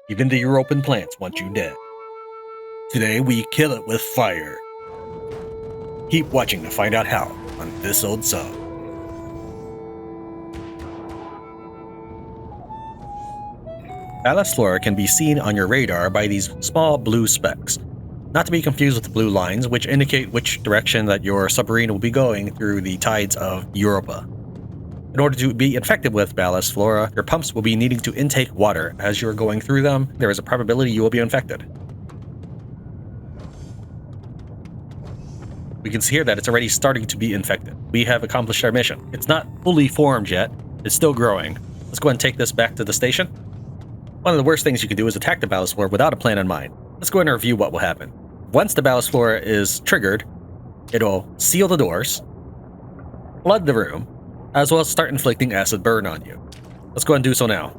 Even the European plants want you dead. Today we kill it with fire. Keep watching to find out how on this old sub. Ballast Flora can be seen on your radar by these small blue specks, not to be confused with the blue lines, which indicate which direction that your submarine will be going through the tides of Europa. In order to be infected with Ballast Flora, your pumps will be needing to intake water. As you're going through them, there is a probability you will be infected. We can see here that it's already starting to be infected. We have accomplished our mission. It's not fully formed yet, it's still growing. Let's go ahead and take this back to the station. One of the worst things you can do is attack the Ballast Flora without a plan in mind. Let's go ahead and review what will happen. Once the Ballast Flora is triggered, it'll seal the doors, flood the room, as well as start inflicting acid burn on you. Let's go ahead and do so now.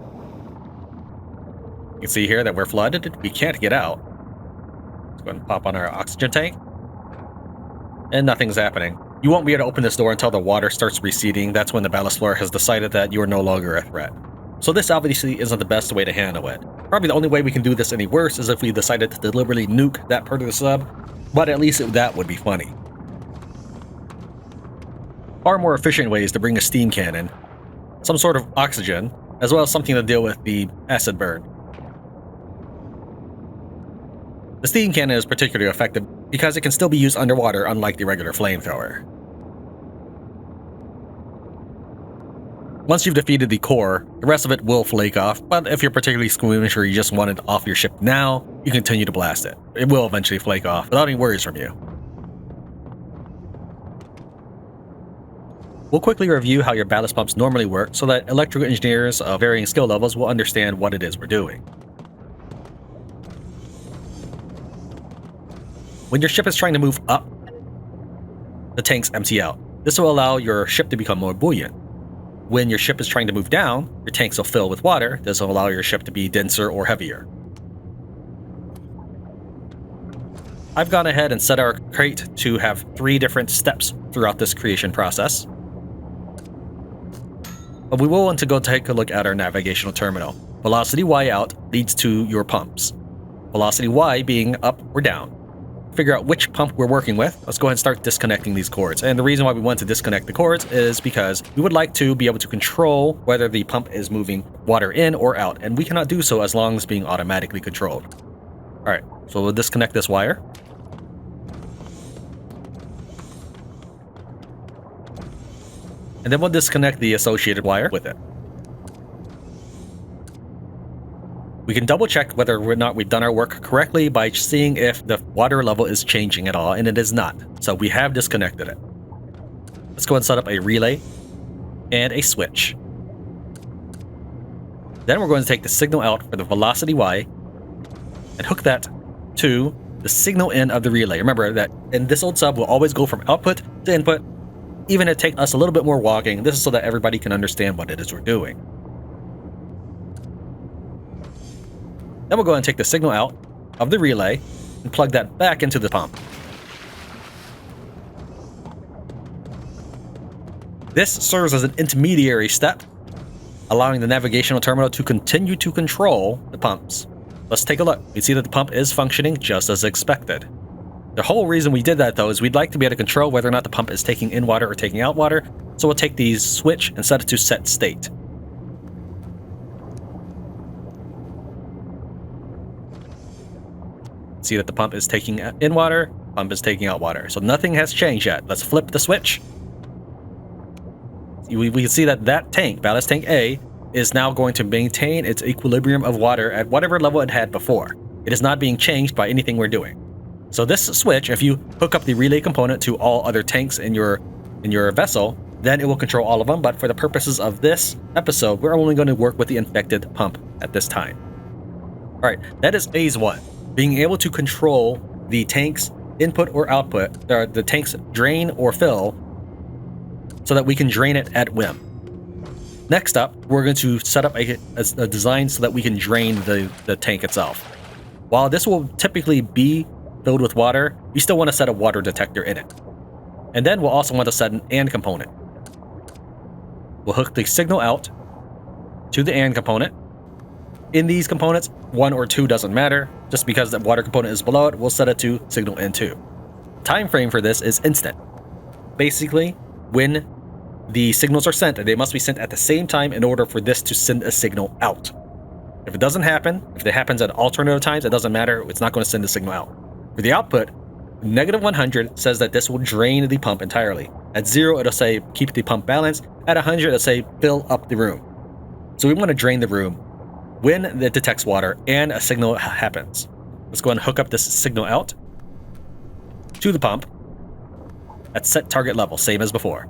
You can see here that we're flooded. We can't get out. Let's go ahead and pop on our oxygen tank. And nothing's happening. You won't be able to open this door until the water starts receding. That's when the Ballast Flora has decided that you are no longer a threat. So this obviously isn't the best way to handle it. Probably the only way we can do this any worse is if we decided to deliberately nuke that part of the sub, but at least that would be funny. Far more efficient ways to bring a steam cannon, some sort of oxygen, as well as something to deal with the acid burn. The steam cannon is particularly effective because it can still be used underwater, unlike the regular flamethrower. Once you've defeated the core, the rest of it will flake off, but if you're particularly squeamish or you just want it off your ship now, you continue to blast it. It will eventually flake off without any worries from you. We'll quickly review how your ballast pumps normally work so that electrical engineers of varying skill levels will understand what it is we're doing. When your ship is trying to move up, the tanks empty out. This will allow your ship to become more buoyant. When your ship is trying to move down, your tanks will fill with water. This will allow your ship to be denser or heavier. I've gone ahead and set our crate to have 3 different steps throughout this creation process. But we will want to go take a look at our navigational terminal. Velocity Y out leads to your pumps. Velocity Y being up or down. Figure out which pump we're working with. Let's go ahead and start disconnecting these cords. And the reason why we want to disconnect the cords is because we would like to be able to control whether the pump is moving water in or out. And we cannot do so as long as being automatically controlled. All right, so we'll disconnect this wire. And then we'll disconnect the associated wire with it. We can double check whether or not we've done our work correctly by seeing if the water level is changing at all, and it is not. So we have disconnected it. Let's go and set up a relay and a switch. Then we're going to take the signal out for the velocity Y and hook that to the signal in of the relay. Remember that in this old sub, we'll always go from output to input. Even if it takes us a little bit more walking, this is so that everybody can understand what it is we're doing. Then we'll go ahead and take the signal out of the relay and plug that back into the pump. This serves as an intermediary step, allowing the navigational terminal to continue to control the pumps. Let's take a look. We see that the pump is functioning just as expected. The whole reason we did that, though, is we'd like to be able to control whether or not the pump is taking in water or taking out water, so we'll take the switch and set it to set state. See that the pump is taking in water, pump is taking out water. So nothing has changed yet. Let's flip the switch. We can see that that tank, ballast tank A, is now going to maintain its equilibrium of water at whatever level it had before. It is not being changed by anything we're doing. So this switch, if you hook up the relay component to all other tanks in your vessel, then it will control all of them. But for the purposes of this episode, we're only going to work with the infected pump at this time. All right, that is phase 1. Being able to control the tank's input or output, or the tank's drain or fill, so that we can drain it at whim. Next up, we're going to set up a design so that we can drain the tank itself. While this will typically be filled with water, we still want to set a water detector in it. And then we'll also want to set an AND component. We'll hook the signal out to the AND component. in these components, 1 or 2 doesn't matter. Just because the water component is below it, we'll set it to signal N2. Time frame for this is instant. Basically, when the signals are sent, they must be sent at the same time in order for this to send a signal out. If it doesn't happen, if it happens at alternative times, it doesn't matter. It's not going to send the signal out. For the output, -100 says that this will drain the pump entirely. At 0, it'll say keep the pump balanced. At 100, it'll say fill up the room. So we want to drain the room when it detects water and a signal happens. Let's go ahead and hook up this signal out to the pump at set target level, same as before.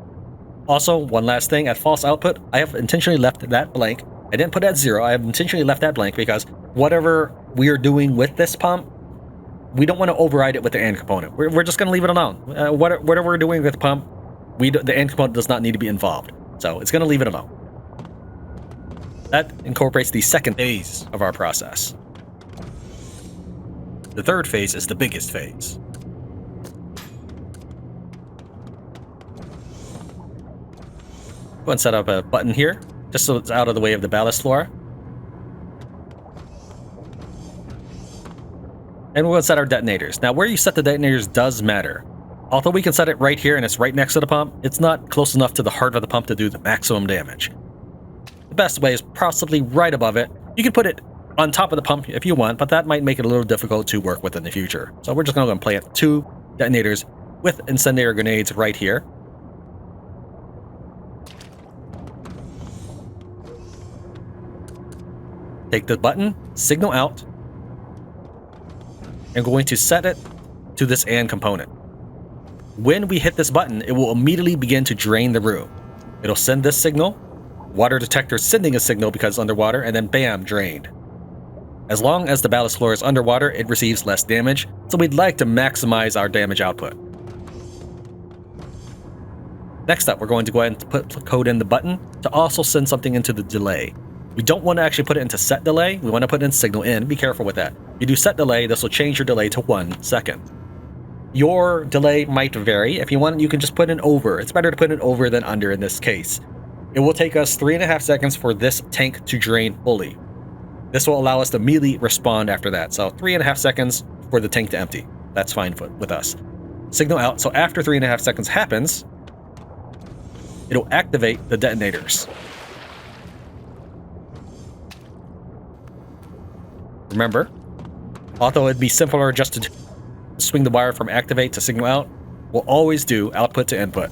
Also, one last thing, at false output, I have intentionally left that blank. I didn't put it at 0, I have intentionally left that blank because whatever we are doing with this pump, we don't want to override it with the AND component. We're just going to leave it alone. Whatever we're doing with the pump, the AND component does not need to be involved. So it's going to leave it alone. That incorporates the second phase of our process. The third phase is the biggest phase. Go and set up a button here, just so it's out of the way of the Ballast Flora. And we'll set our detonators. Now, where you set the detonators does matter. Although we can set it right here and it's right next to the pump, it's not close enough to the heart of the pump to do the maximum damage. The best way is possibly right above it. You can put it on top of the pump if you want, but that might make it a little difficult to work with in the future. So we're just going to go and plant 2 detonators with incendiary grenades right here. Take the button, signal out, and going to set it to this AND component. When we hit this button, it will immediately begin to drain the room. It'll send this signal, water detector sending a signal because it's underwater, and then bam, drained. As long as the Ballast Flora is underwater, it receives less damage, so we'd like to maximize our damage output. Next up, we're going to go ahead and put code in the button to also send something into the delay. We don't want to actually put it into set delay, we want to put in signal in. Be careful with that. If you do set delay, this will change your delay to 1 second. Your delay might vary. If you want, you can just put in over. It's better to put in over than under in this case. It will take us 3.5 seconds for this tank to drain fully. This will allow us to immediately respond after that. So 3.5 seconds for the tank to empty. That's fine with us. Signal out. So after 3.5 seconds happens, it'll activate the detonators. Remember, although it'd be simpler just to swing the wire from activate to signal out, we'll always do output to input.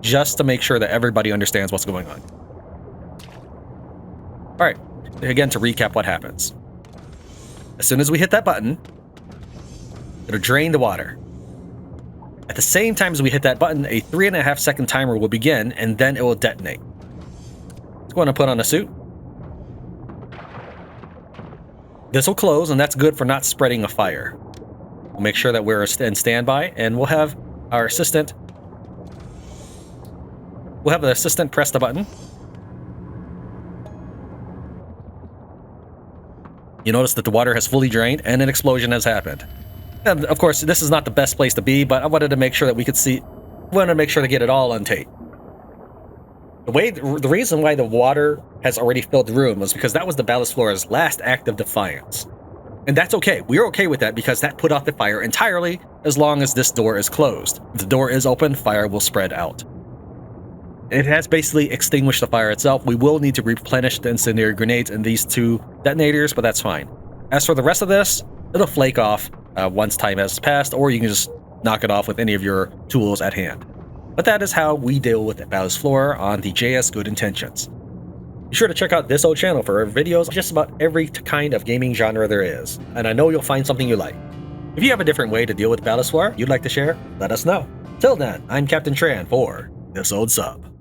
Just to make sure that everybody understands what's going on. Alright, again to recap what happens. As soon as we hit that button, it'll drain the water. At the same time as we hit that button, a 3.5 second timer will begin and then it will detonate. Let's go ahead and put on a suit. This will close, and that's good for not spreading a fire. We'll make sure that we're in standby, and we'll have our assistant. We'll have the assistant press the button. You notice that the water has fully drained, and an explosion has happened. And of course, this is not the best place to be, but I wanted to make sure that we could see. We wanted to make sure to get it all on tape. The reason why the water has already filled the room was because that was the Ballast Flora's last act of defiance. And that's okay. We're okay with that because that put out the fire entirely as long as this door is closed. If the door is open, fire will spread out. It has basically extinguished the fire itself. We will need to replenish the incendiary grenades in these 2 detonators, but that's fine. As for the rest of this, it'll flake off once time has passed, or you can just knock it off with any of your tools at hand. But that is how we deal with Ballast Flora on the JS Good Intentions. Be sure to check out this old channel for videos of just about every kind of gaming genre there is, and I know you'll find something you like. If you have a different way to deal with Ballast Flora you'd like to share, let us know. Till then, I'm Captain Tran for This Old Sub.